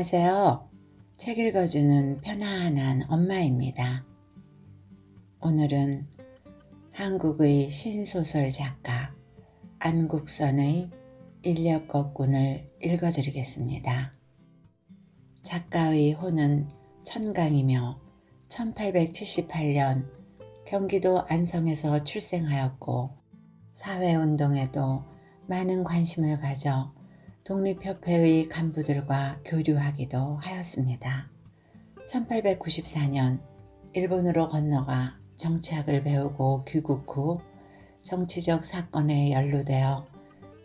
안녕하세요. 책 읽어주는 편안한 엄마입니다. 오늘은 한국의 신소설 작가 안국선의 인력거꾼을 읽어드리겠습니다. 작가의 호는 천강이며 1878년 경기도 안성에서 출생하였고 사회운동에도 많은 관심을 가져 독립협회의 간부들과 교류하기도 하였습니다. 1894년 일본으로 건너가 정치학을 배우고 귀국 후 정치적 사건에 연루되어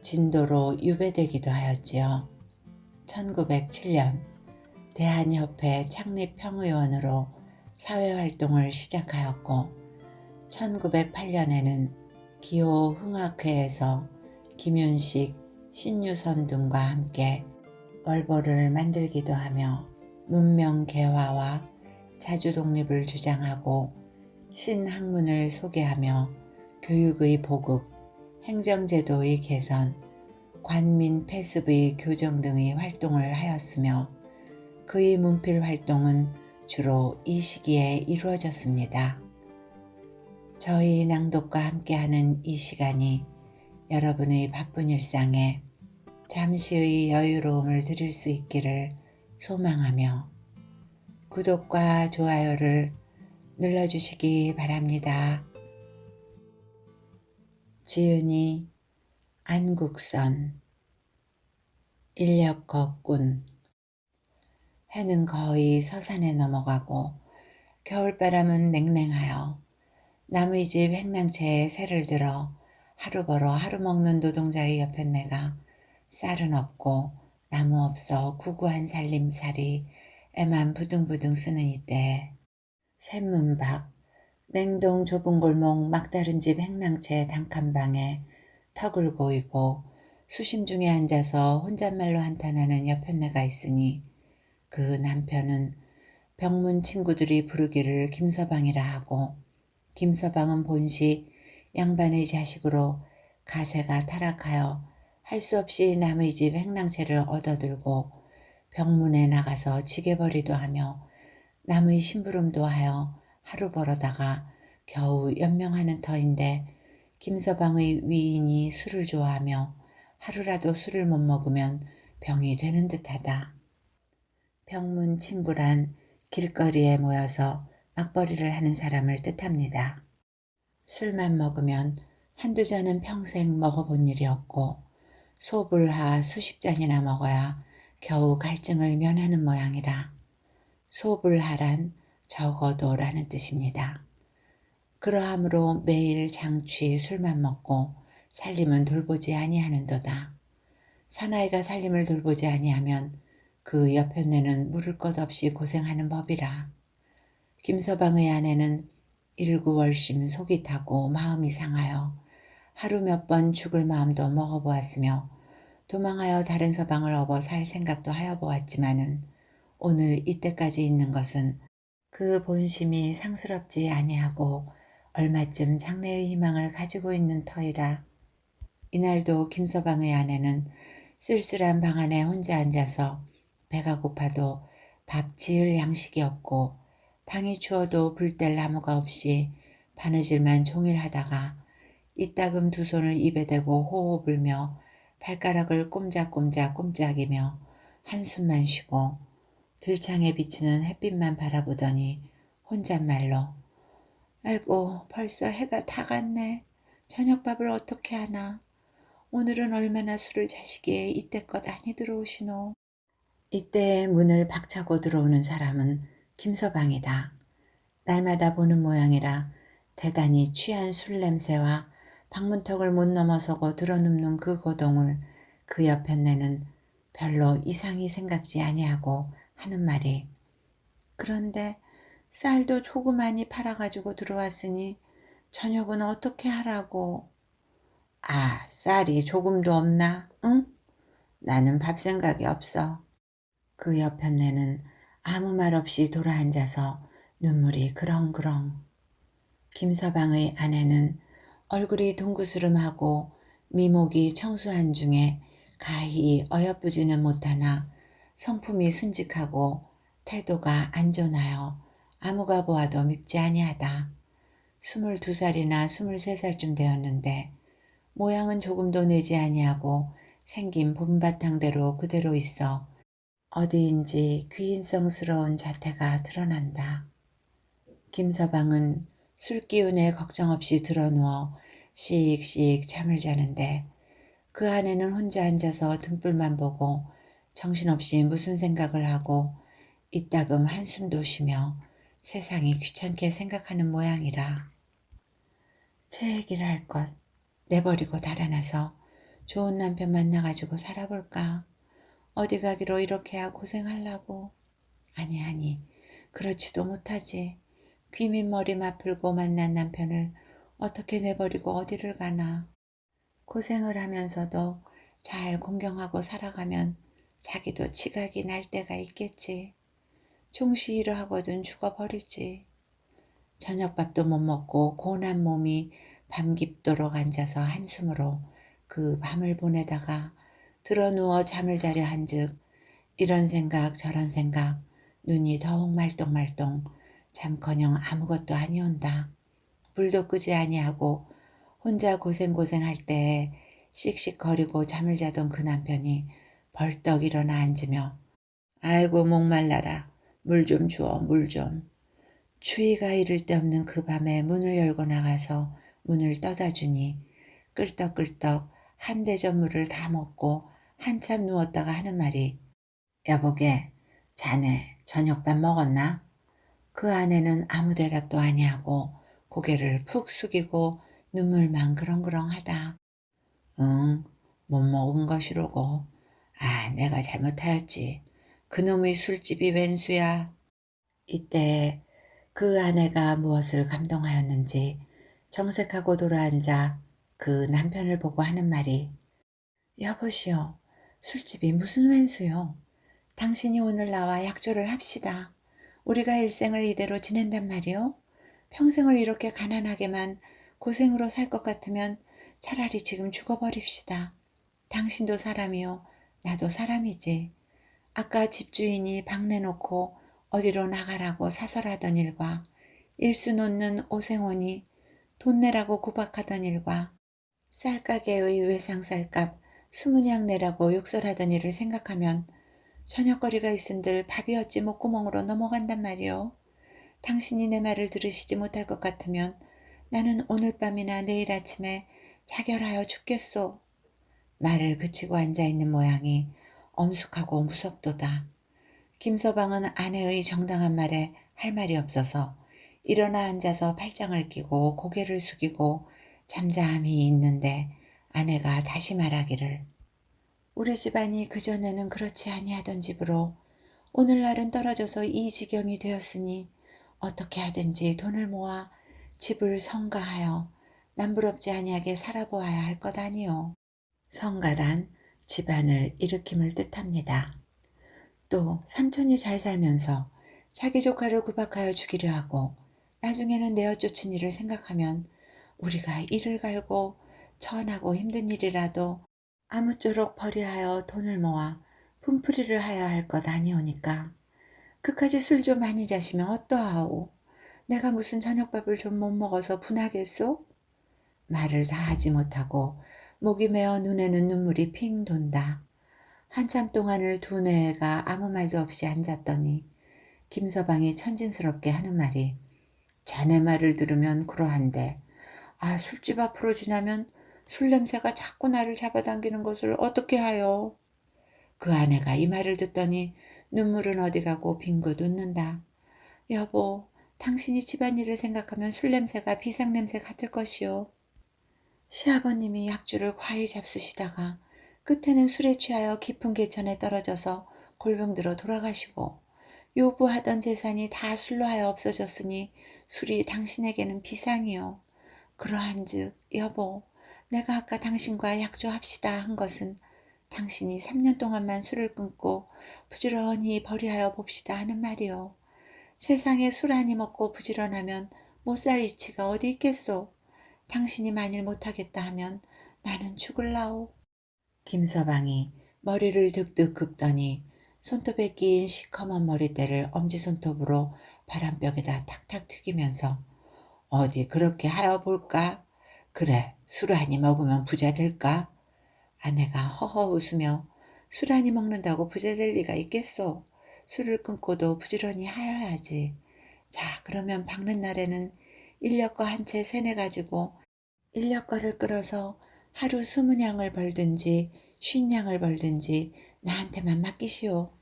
진도로 유배되기도 하였지요. 1907년 대한협회 창립평의원으로 사회활동을 시작하였고 1908년에는 기호 흥학회에서 김윤식, 신유선 등과 함께 월보를 만들기도 하며 문명개화와 자주독립을 주장하고 신학문을 소개하며 교육의 보급, 행정제도의 개선, 관민 폐습의 교정 등의 활동을 하였으며 그의 문필 활동은 주로 이 시기에 이루어졌습니다. 저희 낭독과 함께하는 이 시간이 여러분의 바쁜 일상에 잠시의 여유로움을 드릴 수 있기를 소망하며 구독과 좋아요를 눌러주시기 바랍니다. 지은이 안국선 인력거꾼. 해는 거의 서산에 넘어가고 겨울바람은 냉랭하여 남의 집 횡랑채에 새를 들어 하루 벌어 하루 먹는 노동자의 여편네가 쌀은 없고 나무 없어 구구한 살림살이 애만 부둥부둥 쓰는 이때 샘문 밖 냉동 좁은 골목 막다른 집 횡랑채 단칸방에 턱을 고이고 수심 중에 앉아서 혼잣말로 한탄하는 여편네가 있으니 그 남편은 병문 친구들이 부르기를 김서방이라 하고 김서방은 본시 양반의 자식으로 가세가 타락하여 할 수 없이 남의 집 횡랑채를 얻어들고 병문에 나가서 지게벌이도 하며 남의 심부름도 하여 하루 벌어다가 겨우 연명하는 터인데 김서방의 위인이 술을 좋아하며 하루라도 술을 못 먹으면 병이 되는 듯하다. 병문 친구란 길거리에 모여서 막벌이를 하는 사람을 뜻합니다. 술만 먹으면 한두 잔은 평생 먹어본 일이 없고 소불하 수십 잔이나 먹어야 겨우 갈증을 면하는 모양이라 소불하란 적어도라는 뜻입니다. 그러하므로 매일 장취 술만 먹고 살림은 돌보지 아니하는도다. 사나이가 살림을 돌보지 아니하면 그 여편네는 물을 것 없이 고생하는 법이라. 김서방의 아내는 일구월심 속이 타고 마음이 상하여 하루 몇 번 죽을 마음도 먹어보았으며 도망하여 다른 서방을 업어 살 생각도 하여 보았지만은 오늘 이때까지 있는 것은 그 본심이 상스럽지 아니하고 얼마쯤 장래의 희망을 가지고 있는 터이라. 이날도 김서방의 아내는 쓸쓸한 방 안에 혼자 앉아서 배가 고파도 밥 지을 양식이 없고 방이 추워도 불 뗄 나무가 없이 바느질만 종일 하다가 이따금 두 손을 입에 대고 호호 불며 발가락을 꼼짝꼼짝 꼼짝이며 한숨만 쉬고 들창에 비치는 햇빛만 바라보더니 혼잣말로 아이고 벌써 해가 다 갔네. 저녁밥을 어떻게 하나. 오늘은 얼마나 술을 자시기에 이때껏 아니 들어오시노. 이때 문을 박차고 들어오는 사람은 김서방이다. 날마다 보는 모양이라 대단히 취한 술 냄새와 방문턱을 못 넘어서고 들어눕는 그 고동을 그 여편네는 별로 이상히 생각지 아니하고 하는 말이 그런데 쌀도 조그마니 팔아가지고 들어왔으니 저녁은 어떻게 하라고. 아, 쌀이 조금도 없나? 응? 나는 밥 생각이 없어. 그 여편네는 아무 말 없이 돌아앉아서 눈물이 그렁그렁. 김서방의 아내는 얼굴이 동그스름하고 미목이 청수한 중에 가히 어여쁘지는 못하나 성품이 순직하고 태도가 안좋나요. 아무가 보아도 밉지 아니하다. 22살이나 23살쯤 되었는데 모양은 조금도 내지 아니하고 생긴 본바탕대로 그대로 있어 어디인지 귀인성스러운 자태가 드러난다. 김서방은 술기운에 걱정 없이 드러누워 씩씩 잠을 자는데 그 안에는 혼자 앉아서 등불만 보고 정신없이 무슨 생각을 하고 이따금 한숨도 쉬며 세상이 귀찮게 생각하는 모양이라. 제 얘기를 할 것 내버리고 달아나서 좋은 남편 만나가지고 살아볼까. 어디 가기로 이렇게야 고생하려고. 아니 그렇지도 못하지. 귀밑머리 맞풀고 만난 남편을 어떻게 내버리고 어디를 가나. 고생을 하면서도 잘 공경하고 살아가면 자기도 지각이 날 때가 있겠지. 종시 일을 하거든 죽어버리지. 저녁밥도 못 먹고 고난 몸이 밤 깊도록 앉아서 한숨으로 그 밤을 보내다가 드러누워 잠을 자려 한즉 이런 생각 저런 생각 눈이 더욱 말똥말똥 잠커녕 아무것도 아니온다. 불도 끄지 아니하고 혼자 고생할 때에 씩씩거리고 잠을 자던 그 남편이 벌떡 일어나 앉으며 아이고 목말라라. 물 좀 주어 물 좀. 추위가 이를 데 없는 그 밤에 문을 열고 나가서 문을 떠다 주니 끌떡끌떡 한 대접 물을 다 먹고 한참 누웠다가 하는 말이 여보게 자네 저녁밥 먹었나? 그 아내는 아무 대답도 아니하고 고개를 푹 숙이고 눈물만 그렁그렁하다. 응, 못 먹은 것이로고. 아, 내가 잘못하였지. 그놈의 술집이 웬수야. 이때 그 아내가 무엇을 감동하였는지 정색하고 돌아앉아 그 남편을 보고 하는 말이 여보시오, 술집이 무슨 웬수요. 당신이 오늘 나와 약조를 합시다. 우리가 일생을 이대로 지낸단 말이오. 평생을 이렇게 가난하게만 고생으로 살 것 같으면 차라리 지금 죽어버립시다. 당신도 사람이요. 나도 사람이지. 아까 집주인이 방 내놓고 어디로 나가라고 사설하던 일과 일수 놓는 오생원이 돈 내라고 구박하던 일과 쌀가게의 외상쌀값 20냥 내라고 욕설하던 일을 생각하면 저녁거리가 있은들 밥이 어찌 목구멍으로 넘어간단 말이오. 당신이 내 말을 들으시지 못할 것 같으면 나는 오늘 밤이나 내일 아침에 자결하여 죽겠소. 말을 그치고 앉아있는 모양이 엄숙하고 무섭도다. 김서방은 아내의 정당한 말에 할 말이 없어서 일어나 앉아서 팔짱을 끼고 고개를 숙이고 잠잠히 있는데 아내가 다시 말하기를 우리 집안이 그전에는 그렇지 아니하던 집으로 오늘날은 떨어져서 이 지경이 되었으니 어떻게 하든지 돈을 모아 집을 성가하여 남부럽지 아니하게 살아보아야 할 것 아니오. 성가란 집안을 일으킴을 뜻합니다. 또 삼촌이 잘 살면서 자기 조카를 구박하여 죽이려 하고 나중에는 내어 쫓은 일을 생각하면 우리가 이를 갈고 천하고 힘든 일이라도 아무쪼록 벌이하여 돈을 모아 분풀이를 하여야 할 것 아니오니까. 그까지 술 좀 많이 자시면 어떠하오? 내가 무슨 저녁밥을 좀 못 먹어서 분하겠소? 말을 다 하지 못하고 목이 메어 눈에는 눈물이 핑 돈다. 한참 동안을 두뇌가 아무 말도 없이 앉았더니 김서방이 천진스럽게 하는 말이 자네 말을 들으면 그러한데 아 술집 앞으로 지나면 술 냄새가 자꾸 나를 잡아당기는 것을 어떻게 하여. 그 아내가 이 말을 듣더니 눈물은 어디 가고 빙긋 웃는다. 여보, 당신이 집안일을 생각하면 술 냄새가 비상 냄새 같을 것이오. 시아버님이 약주를 과히 잡수시다가 끝에는 술에 취하여 깊은 개천에 떨어져서 골병들어 돌아가시고 요부하던 재산이 다 술로 하여 없어졌으니 술이 당신에게는 비상이요. 그러한즉 여보, 내가 아까 당신과 약조합시다 한 것은 당신이 3년 동안만 술을 끊고 부지런히 벌이하여 봅시다 하는 말이요. 세상에 술 한이 먹고 부지런하면 못 살 이치가 어디 있겠소. 당신이 만일 못하겠다 하면 나는 죽을라오. 김서방이 머리를 득득 긁더니 손톱에 낀 시커먼 머리대를 엄지손톱으로 바람벽에다 탁탁 튀기면서 어디 그렇게 하여 볼까? 그래, 술 한 이 먹으면 부자 될까? 아내가 허허 웃으며 술 한 이 먹는다고 부자 될 리가 있겠소. 술을 끊고도 부지런히 하여야지. 자, 그러면 박는 날에는 인력거 한 채 세내 가지고 인력거를 끌어서 하루 20냥을 벌든지 50냥을 벌든지 나한테만 맡기시오.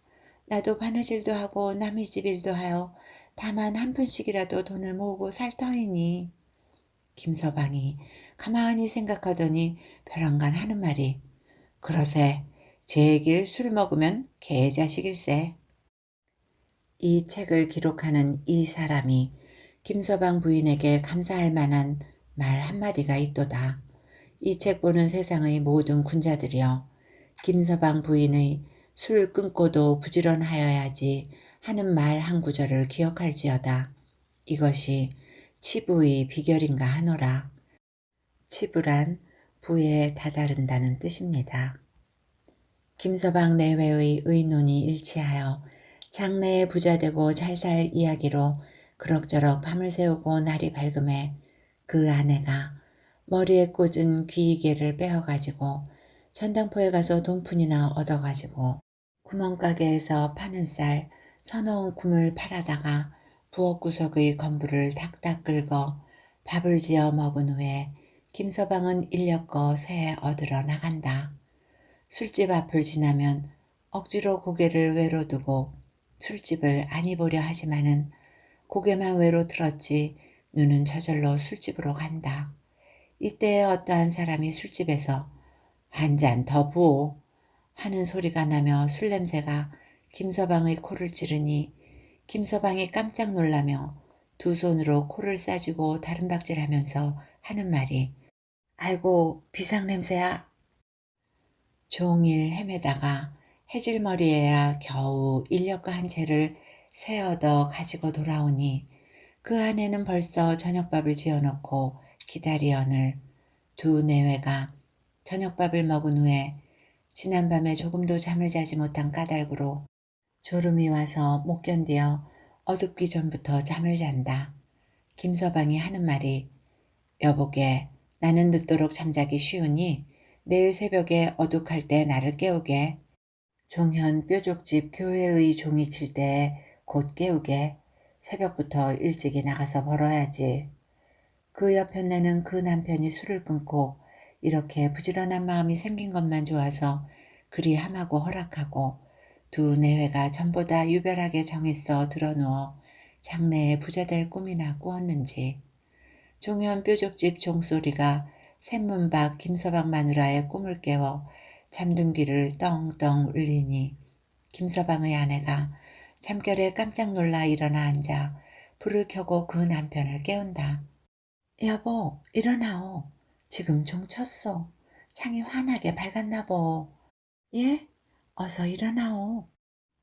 나도 바느질도 하고 남의 집 일도 하여 다만 한 푼씩이라도 돈을 모으고 살 터이니. 김서방이 가만히 생각하더니 벼랑간 하는 말이 그러세 제 얘길 술 먹으면 개자식일세. 이 책을 기록하는 이 사람이 김서방 부인에게 감사할 만한 말 한마디가 있도다. 이 책 보는 세상의 모든 군자들이여 김서방 부인의 술 끊고도 부지런하여야지 하는 말 한 구절을 기억할지어다. 이것이 치부의 비결인가 하노라. 치부란 부에 다다른다는 뜻입니다. 김서방 내외의 의논이 일치하여 장래에 부자되고 잘 살 이야기로 그럭저럭 밤을 새우고 날이 밝음에 그 아내가 머리에 꽂은 귀이개를 빼어가지고 전당포에 가서 돈푼이나 얻어가지고 구멍가게에서 파는 쌀 서너운 쿰을 팔아다가 부엌구석의 건부를 닥닥 긁어 밥을 지어 먹은 후에 김서방은 인력거 새 얻으러 나간다. 술집 앞을 지나면 억지로 고개를 외로 두고 술집을 아니 보려 하지만은 고개만 외로 들었지 눈은 저절로 술집으로 간다. 이때에 어떠한 사람이 술집에서 한 잔 더 부어 하는 소리가 나며 술 냄새가 김서방의 코를 찌르니 김서방이 깜짝 놀라며 두 손으로 코를 싸쥐고 다른박질하면서 하는 말이 아이고 비상냄새야. 종일 헤매다가 해질머리에야 겨우 인력거 한 채를 새 얻어 가지고 돌아오니 그 안에는 벌써 저녁밥을 지어놓고 기다리어늘 두 내외가 저녁밥을 먹은 후에 지난밤에 조금도 잠을 자지 못한 까닭으로 졸음이 와서 못 견디어 어둡기 전부터 잠을 잔다. 김서방이 하는 말이 여보게 나는 늦도록 잠자기 쉬우니 내일 새벽에 어둑할 때 나를 깨우게. 종현 뾰족집 교회의 종이 칠 때에 곧 깨우게. 새벽부터 일찍이 나가서 벌어야지. 그 여편네는 그 남편이 술을 끊고 이렇게 부지런한 마음이 생긴 것만 좋아서 그리 함하고 허락하고 두 내외가 전보다 유별하게 정있어 드러누워 장래에 부자될 꿈이나 꾸었는지 종현 뾰족집 종소리가 샘문 밖 김서방 마누라의 꿈을 깨워 잠든 귀를 떵떵 울리니 김서방의 아내가 잠결에 깜짝 놀라 일어나 앉아 불을 켜고 그 남편을 깨운다. 여보 일어나오. 지금 종 쳤소. 창이 환하게 밝았나보. 예? 어서 일어나오.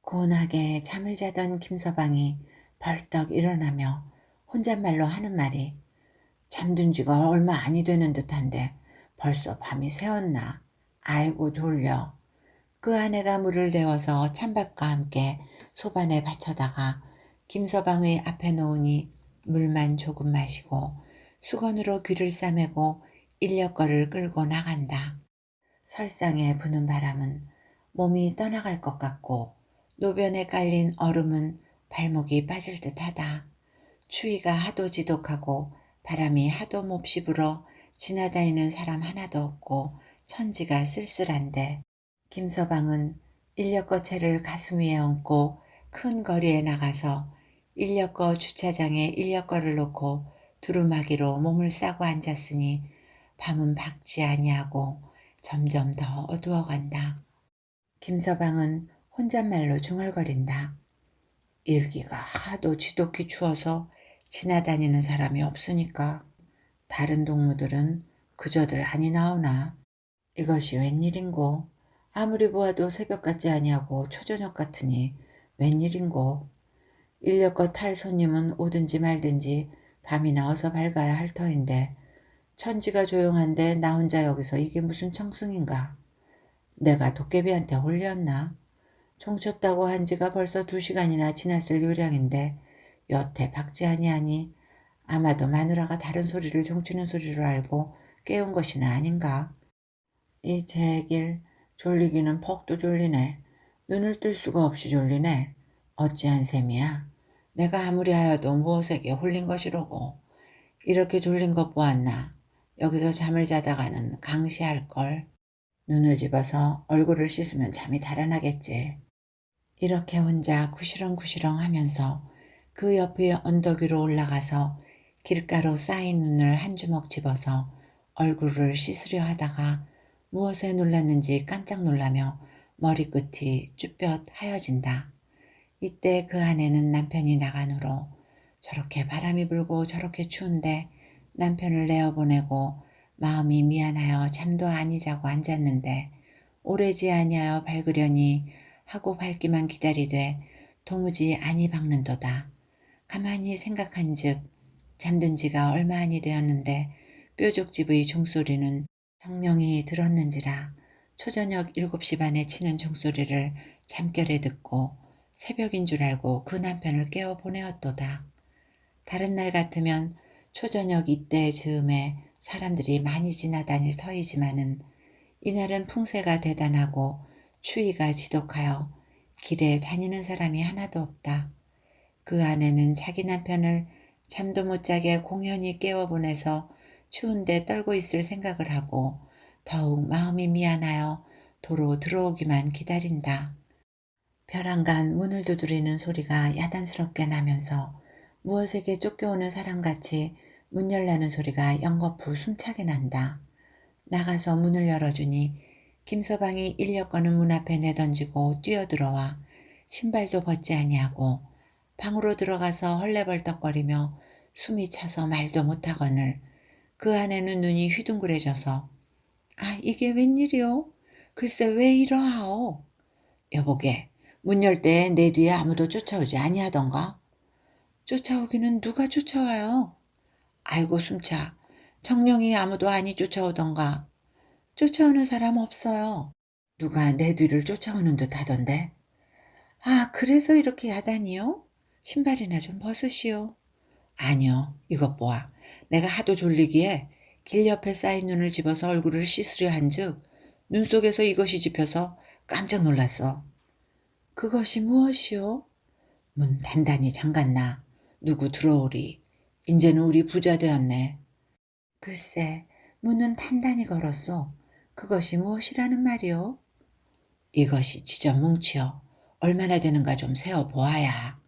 고운하게 잠을 자던 김서방이 벌떡 일어나며 혼잣말로 하는 말이 잠든 지가 얼마 아니 되는 듯한데 벌써 밤이 새었나. 아이고 졸려. 그 아내가 물을 데워서 찬밥과 함께 소반에 받쳐다가 김서방의 앞에 놓으니 물만 조금 마시고 수건으로 귀를 싸매고 인력거를 끌고 나간다. 설상에 부는 바람은 몸이 떠나갈 것 같고 노변에 깔린 얼음은 발목이 빠질 듯하다. 추위가 하도 지독하고 바람이 하도 몹시 불어 지나다니는 사람 하나도 없고 천지가 쓸쓸한데 김서방은 인력거채를 가슴 위에 얹고 큰 거리에 나가서 인력거 주차장에 인력거를 놓고 두루마기로 몸을 싸고 앉았으니 밤은 밝지 아니하고 점점 더 어두워간다. 김서방은 혼잣말로 중얼거린다. 일기가 하도 지독히 추워서 지나다니는 사람이 없으니까 다른 동무들은 그저들 아니 나오나 이것이 웬일인고 아무리 보아도 새벽 같지 아니하고 초저녁 같으니 웬일인고 인력거 탈 손님은 오든지 말든지 밤이 나와서 밝아야 할 터인데 천지가 조용한데 나 혼자 여기서 이게 무슨 청승인가. 내가 도깨비한테 홀렸나. 종쳤다고 한 지가 벌써 2시간이나 지났을 요량인데 여태 박지 아니하니 아마도 마누라가 다른 소리를 종치는 소리로 알고 깨운 것이나 아닌가. 이 제길 졸리기는 퍽도 졸리네. 눈을 뜰 수가 없이 졸리네. 어찌한 셈이야. 내가 아무리 하여도 무엇에게 홀린 것이로고. 이렇게 졸린 것 보았나. 여기서 잠을 자다가는 강시할걸. 눈을 집어서 얼굴을 씻으면 잠이 달아나겠지. 이렇게 혼자 구시렁구시렁 하면서 그 옆의 언덕 위로 올라가서 길가로 쌓인 눈을 한 주먹 집어서 얼굴을 씻으려 하다가 무엇에 놀랐는지 깜짝 놀라며 머리끝이 쭈뼛 하여진다. 이때 그 안에는 남편이 나간 후로 저렇게 바람이 불고 저렇게 추운데 남편을 내어보내고 마음이 미안하여 잠도 아니 자고 앉았는데 오래지 아니하여 밝으려니 하고 밝기만 기다리되 도무지 아니 밝는도다. 가만히 생각한즉 잠든 지가 얼마 아니 되었는데 뾰족집의 종소리는 정령이 들었는지라 초저녁 7시 반에 치는 종소리를 잠결에 듣고 새벽인 줄 알고 그 남편을 깨워 보내었도다. 다른 날 같으면 초저녁 이때 즈음에 사람들이 많이 지나다닐 터이지만은 이날은 풍세가 대단하고 추위가 지독하여 길에 다니는 사람이 하나도 없다. 그 아내는 자기 남편을 잠도 못 자게 공연히 깨워보내서 추운데 떨고 있을 생각을 하고 더욱 마음이 미안하여 도로 들어오기만 기다린다. 벼랑간 문을 두드리는 소리가 야단스럽게 나면서 무엇에게 쫓겨오는 사람같이 문 열라는 소리가 연거푸 숨차게 난다. 나가서 문을 열어주니 김서방이 인력거는 문 앞에 내던지고 뛰어들어와 신발도 벗지 아니하고 방으로 들어가서 헐레벌떡거리며 숨이 차서 말도 못하거늘 그 안에는 눈이 휘둥그레져서 아 이게 웬일이오? 글쎄 왜 이러하오? 여보게 문 열 때 내 뒤에 아무도 쫓아오지 아니하던가? 쫓아오기는 누가 쫓아와요? 아이고 숨차 정령이 아무도 아니 쫓아오던가? 쫓아오는 사람 없어요. 누가 내 뒤를 쫓아오는 듯 하던데. 아, 그래서 이렇게 야단이요? 신발이나 좀 벗으시오. 아니요, 이것 보아. 내가 하도 졸리기에 길 옆에 쌓인 눈을 집어서 얼굴을 씻으려 한즉 눈 속에서 이것이 집혀서 깜짝 놀랐어. 그것이 무엇이오? 문 단단히 잠갔나. 누구 들어오리. 인제는 우리 부자 되었네. 글쎄, 문은 단단히 걸었소. 그것이 무엇이라는 말이오? 이것이 지저 뭉치어 얼마나 되는가 좀 세어 보아야.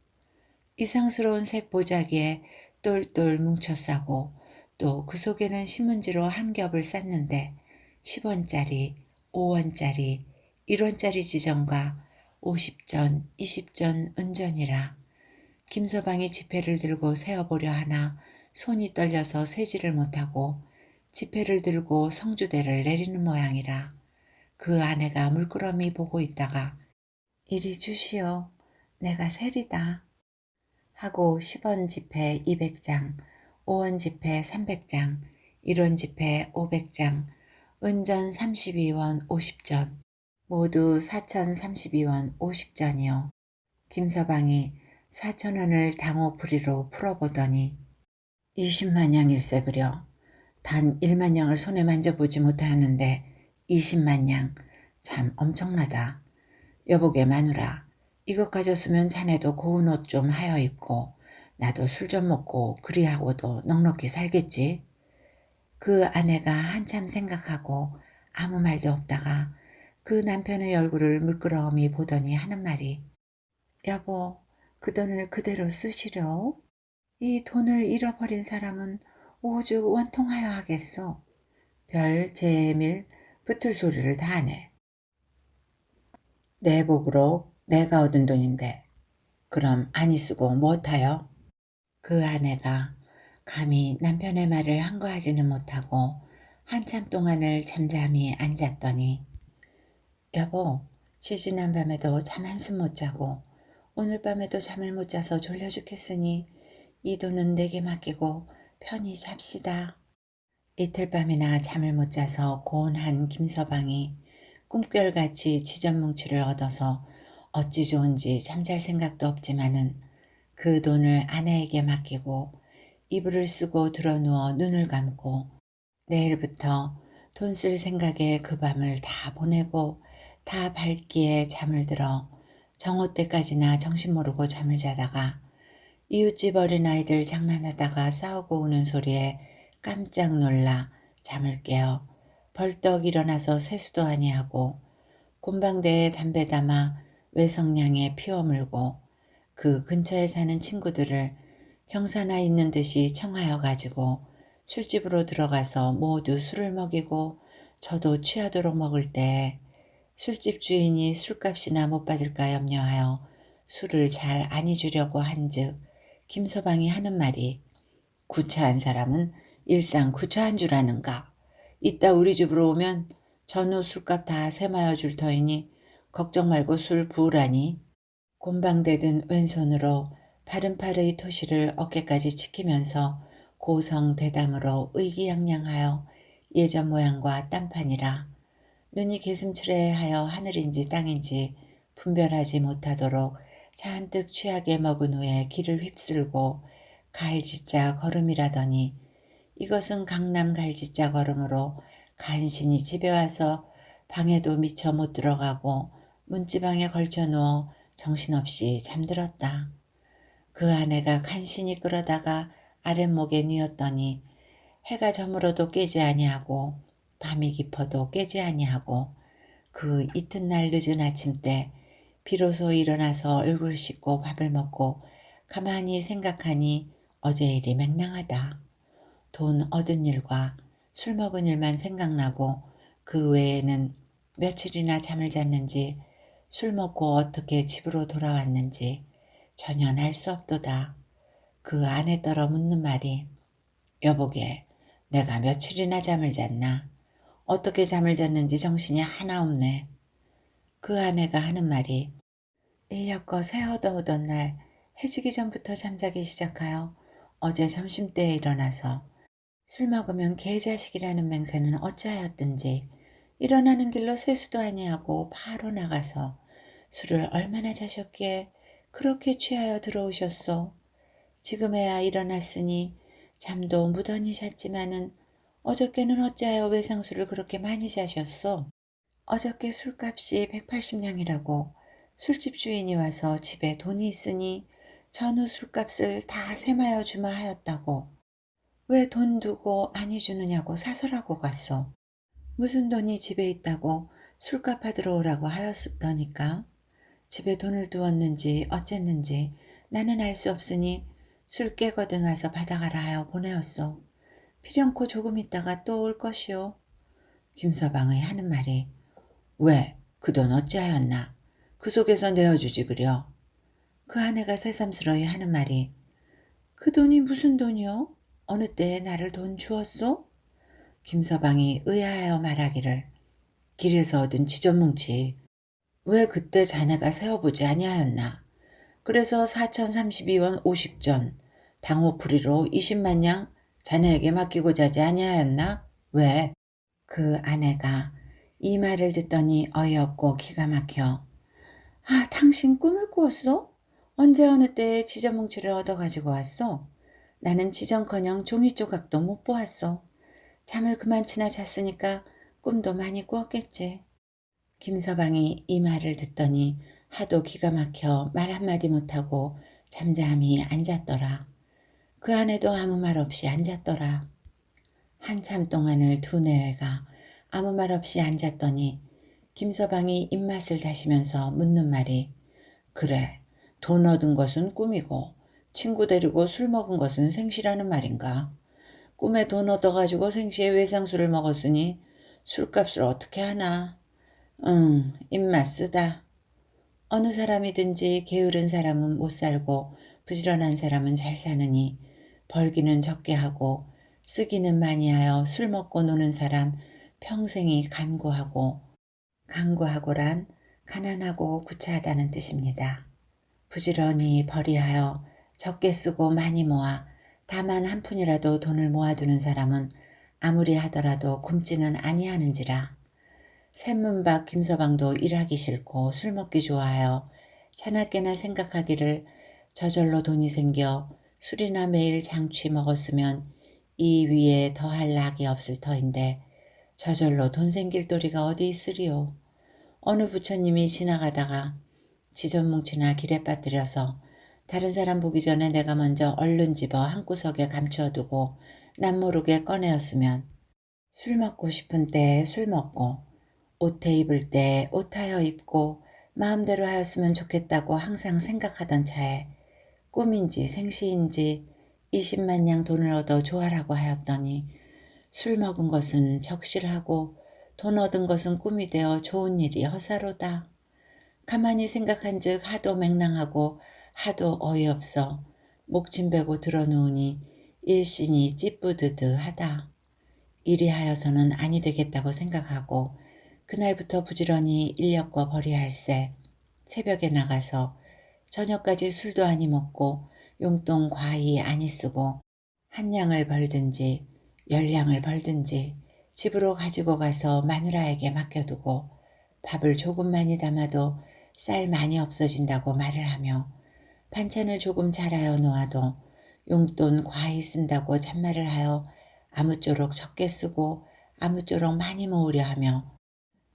이상스러운 색 보자기에 똘똘 뭉쳐 싸고 또 그 속에는 신문지로 한 겹을 쌌는데 10원짜리, 5원짜리, 1원짜리 지정과 50전, 20전 은전이라. 김서방이 지폐를 들고 세어보려 하나 손이 떨려서 세지를 못하고 지폐를 들고 성주대를 내리는 모양이라. 그 아내가 물끄러미 보고 있다가 이리 주시오. 내가 세리다. 하고 10원 지폐 200장, 5원 지폐 300장, 1원 지폐 500장, 은전 32원 50전, 모두 4,032원 50전이요. 김서방이 4,000원을 당호풀이로 풀어보더니 20만냥일세 그려. 단 1만냥을 손에 만져보지 못하였는데 20만냥 참 엄청나다. 여보게 마누라 이것 가졌으면 자네도 고운 옷 좀 하여 입고 나도 술 좀 먹고 그리하고도 넉넉히 살겠지. 그 아내가 한참 생각하고 아무 말도 없다가 그 남편의 얼굴을 물끄러미 보더니 하는 말이 여보 그 돈을 그대로 쓰시려. 이 돈을 잃어버린 사람은 오죽 원통하여 하겠소. 별 제밀 붙을 소리를 다 하네. 내 복으로 내가 얻은 돈인데 그럼 아니 쓰고 못하여? 그 아내가 감히 남편의 말을 한거하지는 못하고 한참 동안을 잠잠히 앉았더니 여보 지지난 밤에도 잠 한숨 못 자고 오늘 밤에도 잠을 못 자서 졸려 죽겠으니 이 돈은 내게 맡기고 편히 잡시다. 이틀 밤이나 잠을 못 자서 고온한 김서방이 꿈결같이 지전뭉치를 얻어서 어찌 좋은지 잠잘 생각도 없지만은 그 돈을 아내에게 맡기고 이불을 쓰고 드러누워 눈을 감고 내일부터 돈 쓸 생각에 그 밤을 다 보내고 다 밝기에 잠을 들어 정오 때까지나 정신 모르고 잠을 자다가 이웃집 어린아이들 장난하다가 싸우고 우는 소리에 깜짝 놀라 잠을 깨어 벌떡 일어나서 세수도 아니하고 곰방대에 담배 담아 외성량에 피워 물고 그 근처에 사는 친구들을 경사나 있는 듯이 청하여 가지고 술집으로 들어가서 모두 술을 먹이고 저도 취하도록 먹을 때 술집 주인이 술값이나 못 받을까 염려하여 술을 잘 아니 주려고 한즉 김서방이 하는 말이 구차한 사람은 일상 구차한 줄 아는가. 이따 우리 집으로 오면 전후 술값 다 세마여 줄 터이니 걱정 말고 술 부으라니. 곰방대든 왼손으로 파른파르의 토시를 어깨까지 지키면서 고성대담으로 의기양양하여 예전 모양과 딴판이라 눈이 개슴츠레하여 하늘인지 땅인지 분별하지 못하도록 잔뜩 취하게 먹은 후에 길을 휩쓸고 갈지자 걸음이라더니 이것은 강남 갈지자 걸음으로 간신히 집에 와서 방에도 미처 못 들어가고 문지방에 걸쳐 누워 정신없이 잠들었다. 그 아내가 간신히 끌어다가 아랫목에 뉘었더니 해가 저물어도 깨지 아니하고 밤이 깊어도 깨지 아니하고 그 이튿날 늦은 아침 때 비로소 일어나서 얼굴 씻고 밥을 먹고 가만히 생각하니 어제 일이 맹랑하다. 돈 얻은 일과 술 먹은 일만 생각나고 그 외에는 며칠이나 잠을 잤는지 술 먹고 어떻게 집으로 돌아왔는지 전혀 알 수 없도다. 그 아내 떨어 묻는 말이 여보게 내가 며칠이나 잠을 잤나? 어떻게 잠을 잤는지 정신이 하나 없네. 그 아내가 하는 말이 인력거 새 얻어오던 날 해지기 전부터 잠자기 시작하여 어제 점심때에 일어나서 술 먹으면 개자식이라는 맹세는 어찌하였든지 일어나는 길로 세수도 아니하고 바로 나가서 술을 얼마나 자셨기에 그렇게 취하여 들어오셨소. 지금에야 일어났으니 잠도 무던히 잤지만은 어저께는 어찌하여 외상술을 그렇게 많이 자셨소? 어저께 술값이 180냥이라고 술집 주인이 와서 집에 돈이 있으니 전후 술값을 다 세마여 주마 하였다고. 왜 돈 두고 아니 주느냐고 사설하고 갔소. 무슨 돈이 집에 있다고 술값 받으러 오라고 하였더니까. 집에 돈을 두었는지 어쨌는지 나는 알 수 없으니 술 깨거등 와서 받아가라 하여 보내었소. 필연코 조금 있다가 또 올 것이오. 김서방의 하는 말이 왜 그 돈 어찌하였나? 그 속에서 내어주지 그려. 그 아내가 새삼스러이 하는 말이 그 돈이 무슨 돈이오? 어느 때에 나를 돈 주었소? 김서방이 의아하여 말하기를 길에서 얻은 지전뭉치 왜 그때 자네가 세어보지 아니하였나? 그래서 4032원 50전 당호풀이로 20만 냥 자네에게 맡기고자 하지 아니하였나? 왜? 그 아내가 이 말을 듣더니 어이없고 기가 막혀 아 당신 꿈을 꾸었소? 언제 어느 때에 지전뭉치를 얻어가지고 왔소? 나는 지전커녕 종이 조각도 못 보았소. 잠을 그만치나 잤으니까 꿈도 많이 꾸었겠지. 김서방이 이 말을 듣더니 하도 기가 막혀 말 한마디 못하고 잠잠히 앉았더라. 그 아내도 아무 말 없이 앉았더라. 한참 동안을 두 내외가 아무 말 없이 앉았더니 김서방이 입맛을 다시면서 묻는 말이 그래 돈 얻은 것은 꿈이고 친구 데리고 술 먹은 것은 생시라는 말인가? 꿈에 돈 얻어가지고 생시에 외상술을 먹었으니 술값을 어떻게 하나? 입맛 쓰다. 어느 사람이든지 게으른 사람은 못 살고 부지런한 사람은 잘 사느니 벌기는 적게 하고 쓰기는 많이 하여 술 먹고 노는 사람 평생이 간구하고란 가난하고 구차하다는 뜻입니다. 부지런히 벌이하여 적게 쓰고 많이 모아 다만 한 푼이라도 돈을 모아두는 사람은 아무리 하더라도 굶지는 아니하는지라. 샘문 밖 김서방도 일하기 싫고 술 먹기 좋아하여 차나깨나 생각하기를 저절로 돈이 생겨 술이나 매일 장취 먹었으면 이 위에 더할 낙이 없을 터인데 저절로 돈 생길 도리가 어디 있으리요. 어느 부처님이 지나가다가 지전뭉치나 길에 빠뜨려서 다른 사람 보기 전에 내가 먼저 얼른 집어 한구석에 감추어두고 남모르게 꺼내었으면 술 먹고 싶은 때에 술 먹고 옷에 입을 때 옷하여 입고 마음대로 하였으면 좋겠다고 항상 생각하던 차에 꿈인지 생시인지 20만냥 돈을 얻어 조하라고 하였더니 술 먹은 것은 적실하고 돈 얻은 것은 꿈이 되어 좋은 일이 허사로다. 가만히 생각한즉 하도 맹랑하고 하도 어이없어 목침 베고 들어누우니 일신이 찌뿌드드하다. 이리하여서는 아니 되겠다고 생각하고 그날부터 부지런히 인력거 벌이할세 새벽에 나가서 저녁까지 술도 아니 먹고 용돈 과히 아니 쓰고 한 냥을 벌든지 10냥을 벌든지 집으로 가지고 가서 마누라에게 맡겨두고 밥을 조금만이 담아도 쌀 많이 없어진다고 말을 하며 반찬을 조금 잘하여 놓아도 용돈 과히 쓴다고 잔말을 하여 아무쪼록 적게 쓰고 아무쪼록 많이 모으려 하며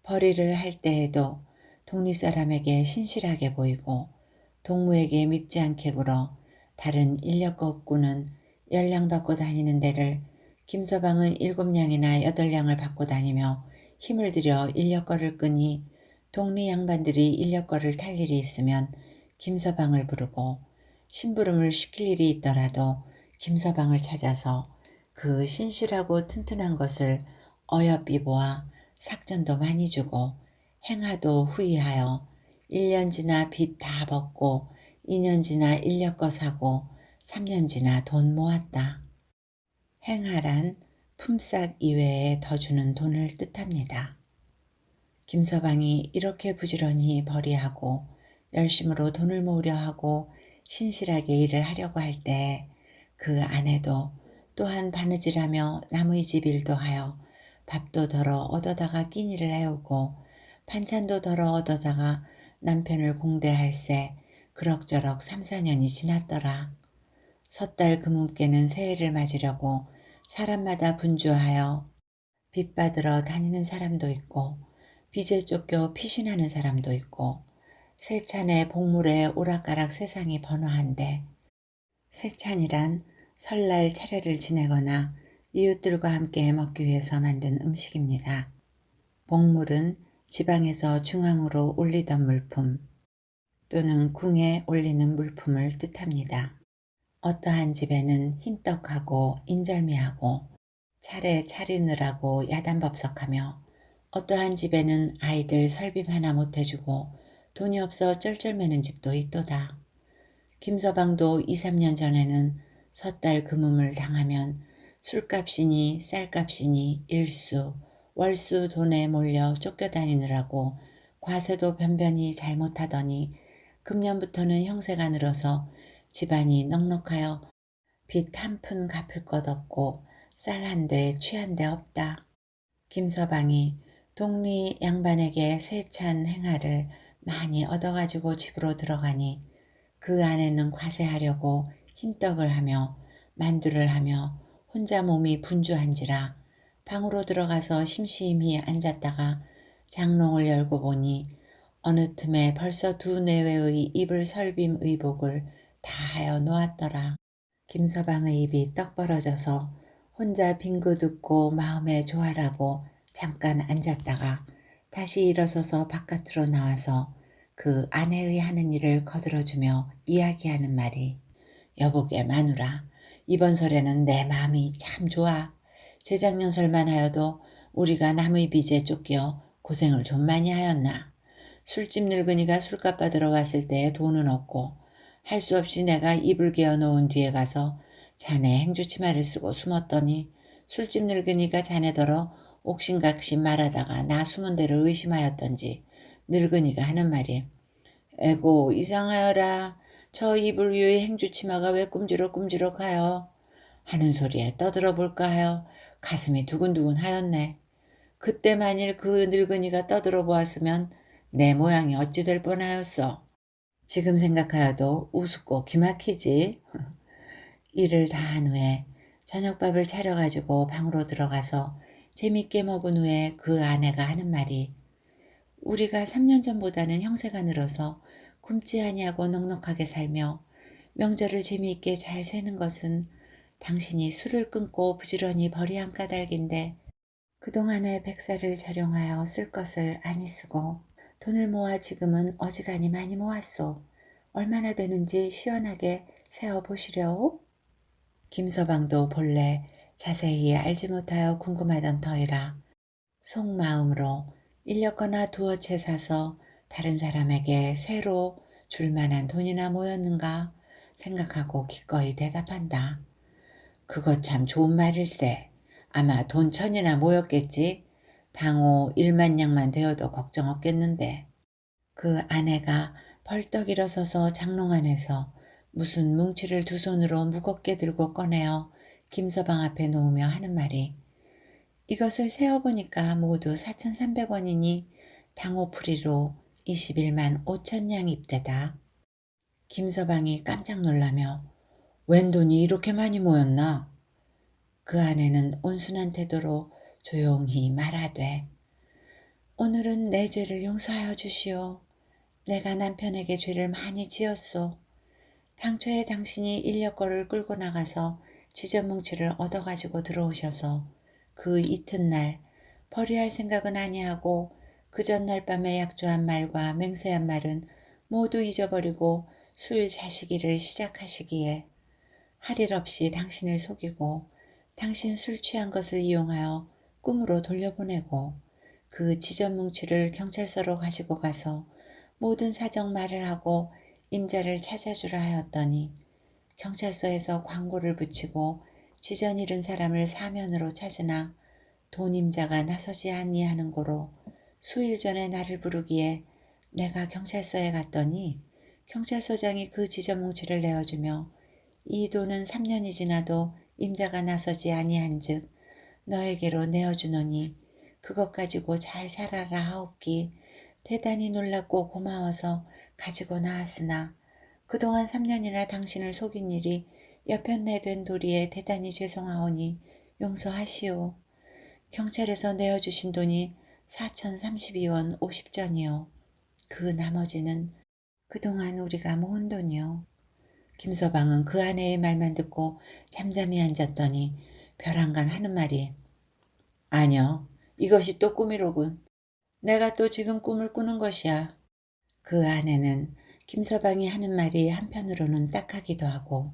벌이를 할 때에도 동리 사람에게 신실하게 보이고 동무에게 밉지 않게 굴어 다른 인력거 없구는 10냥 받고 다니는 데를 김서방은 7냥이나 8냥을 받고 다니며 힘을 들여 인력거를 끄니 동리 양반들이 인력거를 탈 일이 있으면 김서방을 부르고 심부름을 시킬 일이 있더라도 김서방을 찾아서 그 신실하고 튼튼한 것을 어여삐 보아 삭전도 많이 주고 행하도 후이하여 1년 지나 빚 다 벗고 2년 지나 인력거 사고 3년 지나 돈 모았다. 행하란 품삯 이외에 더 주는 돈을 뜻합니다. 김서방이 이렇게 부지런히 벌이하고 열심으로 돈을 모으려 하고 신실하게 일을 하려고 할 때 그 아내도 또한 바느질하며 남의 집 일도 하여 밥도 덜어 얻어다가 끼니를 해오고 반찬도 덜어 얻어다가 남편을 공대할세 그럭저럭 3, 4년이 지났더라. 섣달 금음께는 새해를 맞으려고 사람마다 분주하여 빚 받으러 다니는 사람도 있고 빚에 쫓겨 피신하는 사람도 있고 세찬의 복물에 오락가락 세상이 번화한데 세찬이란 설날 차례를 지내거나 이웃들과 함께 먹기 위해서 만든 음식입니다. 복물은 지방에서 중앙으로 올리던 물품 또는 궁에 올리는 물품을 뜻합니다. 어떠한 집에는 흰떡하고 인절미하고 차례 차리느라고 야단법석하며 어떠한 집에는 아이들 설빔 하나 못해주고 돈이 없어 쩔쩔매는 집도 있도다. 김서방도 2, 3년 전에는 섣달 금음을 당하면 술값이니 쌀값이니 일수, 월수 돈에 몰려 쫓겨다니느라고 과세도 변변히 잘못하더니 금년부터는 형세가 늘어서 집안이 넉넉하여 빚 한 푼 갚을 것 없고 쌀 한 대 취한 데 없다. 김서방이 동리 양반에게 세찬 행하를 많이 얻어가지고 집으로 들어가니 그 안에는 과세하려고 흰떡을 하며 만두를 하며 혼자 몸이 분주한지라 방으로 들어가서 심심히 앉았다가 장롱을 열고 보니 어느 틈에 벌써 2내외의 입을 설빔 의복을 다 하여 놓았더라. 김서방의 입이 떡 벌어져서 혼자 빙긋 웃고 마음에 좋아라고 잠깐 앉았다가 다시 일어서서 바깥으로 나와서 그 아내의 하는 일을 거들어주며 이야기하는 말이 여보게 마누라 이번 설에는 내 마음이 참 좋아. 재작년 설만 하여도 우리가 남의 빚에 쫓겨 고생을 좀 많이 하였나. 술집 늙은이가 술값 받으러 왔을 때에 돈은 없고 할 수 없이 내가 이불 개어 놓은 뒤에 가서 자네 행주치마를 쓰고 숨었더니 술집 늙은이가 자네더러 옥신각신 말하다가 나 숨은 데를 의심하였던지 늙은이가 하는 말이 에고 이상하여라. 저 이불 위의 행주치마가 왜 꿈지럭꿈지럭하여 하는 소리에 떠들어 볼까 하여 가슴이 두근두근 하였네. 그때 만일 그 늙은이가 떠들어 보았으면 내 모양이 어찌 될 뻔하였어. 지금 생각하여도 우습고 기막히지. 일을 다 한 후에 저녁밥을 차려가지고 방으로 들어가서 재밌게 먹은 후에 그 아내가 하는 말이 우리가 3년 전보다는 형세가 늘어서 굶지 아니하고 넉넉하게 살며 명절을 재미있게 잘 쇠는 것은 당신이 술을 끊고 부지런히 벌이 한 까닭인데 그동안에 백살을 절용하여 쓸 것을 아니 쓰고 돈을 모아 지금은 어지간히 많이 모았소. 얼마나 되는지 시원하게 세어 보시려오? 김서방도 본래 자세히 알지 못하여 궁금하던 터이라 속마음으로 일렸거나 두어 채 사서 다른 사람에게 새로 줄 만한 돈이나 모였는가 생각하고 기꺼이 대답한다. 그것 참 좋은 말일세. 아마 돈 1,000이나 모였겠지. 당호 1만 양만 되어도 걱정 없겠는데. 그 아내가 벌떡 일어서서 장롱 안에서 무슨 뭉치를 두 손으로 무겁게 들고 꺼내어 김서방 앞에 놓으며 하는 말이 이것을 세어보니까 모두 4,300원이니 당호풀이로 21만 5천 양 입대다. 김서방이 깜짝 놀라며 웬 돈이 이렇게 많이 모였나? 그 아내는 온순한 태도로 조용히 말하되 오늘은 내 죄를 용서하여 주시오. 내가 남편에게 죄를 많이 지었소. 당초에 당신이 인력거를 끌고 나가서 지저뭉치를 얻어가지고 들어오셔서 그 이튿날 벌이할 생각은 아니하고 그 전날 밤에 약조한 말과 맹세한 말은 모두 잊어버리고 술 자시기를 시작하시기에 할 일 없이 당신을 속이고 당신 술 취한 것을 이용하여 꿈으로 돌려보내고 그 지저뭉치를 경찰서로 가지고 가서 모든 사정 말을 하고 임자를 찾아주라 하였더니 경찰서에서 광고를 붙이고 지전 잃은 사람을 사면으로 찾으나 돈 임자가 나서지 아니하는 고로 수일 전에 나를 부르기에 내가 경찰서에 갔더니 경찰서장이 그 지저뭉치를 내어주며 이 돈은 3년이 지나도 임자가 나서지 아니한즉 너에게로 내어주노니 그것 가지고 잘 살아라 하옵기 대단히 놀랍고 고마워서 가지고 나왔으나 그동안 3년이나 당신을 속인 일이 여편내된 도리에 대단히 죄송하오니 용서하시오. 경찰에서 내어주신 돈이 4,032원 50전이요. 그 나머지는 그동안 우리가 모은 돈이요. 김서방은 그 아내의 말만 듣고 잠잠히 앉았더니 벼랑간 하는 말이 아니요. 이것이 또 꿈이로군. 내가 또 지금 꿈을 꾸는 것이야. 그 아내는 김서방이 하는 말이 한편으로는 딱하기도 하고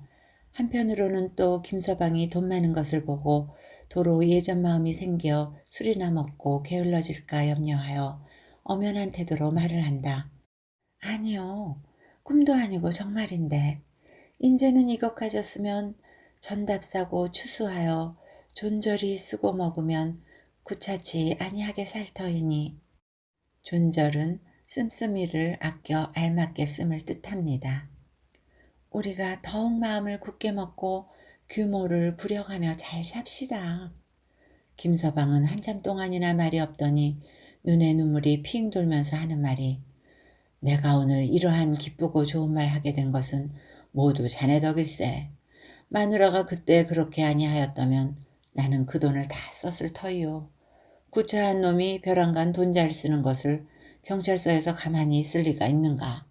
한편으로는 또 김서방이 돈 많은 것을 보고 도로 예전 마음이 생겨 술이나 먹고 게을러질까 염려하여 엄연한 태도로 말을 한다. 아니요. 꿈도 아니고 정말인데 인제는 이것 가졌으면 전답 사고 추수하여 존절히 쓰고 먹으면 구차치 아니하게 살 터이니 존절은 씀씀이를 아껴 알맞게 씀을 뜻합니다. 우리가 더욱 마음을 굳게 먹고 규모를 부려가며 잘 삽시다. 김서방은 한참 동안이나 말이 없더니 눈에 눈물이 핑 돌면서 하는 말이 내가 오늘 이러한 기쁘고 좋은 말 하게 된 것은 모두 자네 덕일세. 마누라가 그때 그렇게 아니하였다면 나는 그 돈을 다 썼을 터이요. 구차한 놈이 벼랑간 돈 잘 쓰는 것을 경찰서에서 가만히 있을 리가 있는가.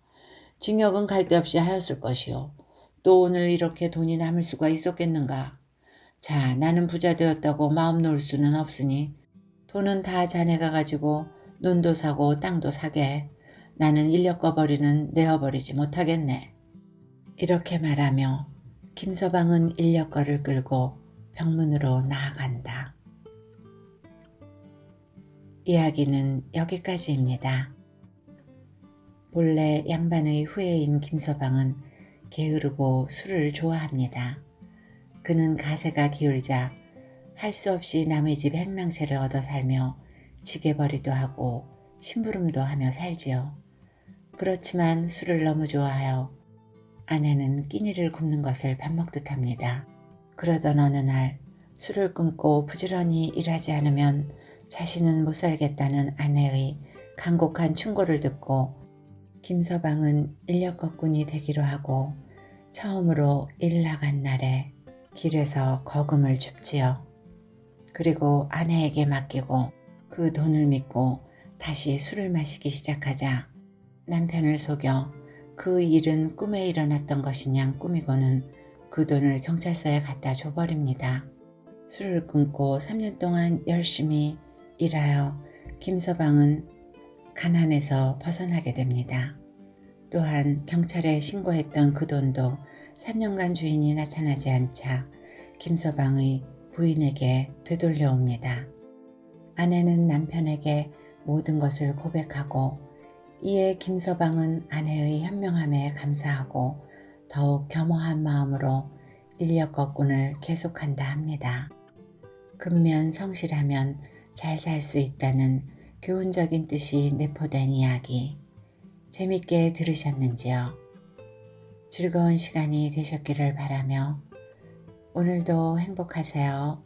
징역은 갈 데 없이 하였을 것이요. 또 오늘 이렇게 돈이 남을 수가 있었겠는가. 자, 나는 부자 되었다고 마음 놓을 수는 없으니 돈은 다 자네가 가지고 논도 사고 땅도 사게. 나는 인력거버리는 내어버리지 못하겠네. 이렇게 말하며 김서방은 인력거를 끌고 병문으로 나아간다. 이야기는 여기까지입니다. 본래 양반의 후예인 김서방은 게으르고 술을 좋아합니다. 그는 가세가 기울자 할 수 없이 남의 집 행랑채를 얻어 살며 지게벌이도 하고 심부름도 하며 살지요. 그렇지만 술을 너무 좋아하여 아내는 끼니를 굶는 것을 밥 먹듯 합니다. 그러던 어느 날 술을 끊고 부지런히 일하지 않으면 자신은 못 살겠다는 아내의 간곡한 충고를 듣고 김서방은 인력거꾼이 되기로 하고 처음으로 일 나간 날에 길에서 거금을 줍지요. 그리고 아내에게 맡기고 그 돈을 믿고 다시 술을 마시기 시작하자 남편을 속여 그 일은 꿈에 일어났던 것이냐 꾸미고는 그 돈을 경찰서에 갖다 줘버립니다. 술을 끊고 3년 동안 열심히 일하여 김서방은 가난에서 벗어나게 됩니다. 또한 경찰에 신고했던 그 돈도 3년간 주인이 나타나지 않자 김서방의 부인에게 되돌려옵니다. 아내는 남편에게 모든 것을 고백하고 이에 김서방은 아내의 현명함에 감사하고 더욱 겸허한 마음으로 인력거꾼을 계속한다 합니다. 근면 성실하면 잘 살 수 있다는 교훈적인 뜻이 내포된 이야기 재밌게 들으셨는지요? 즐거운 시간이 되셨기를 바라며 오늘도 행복하세요.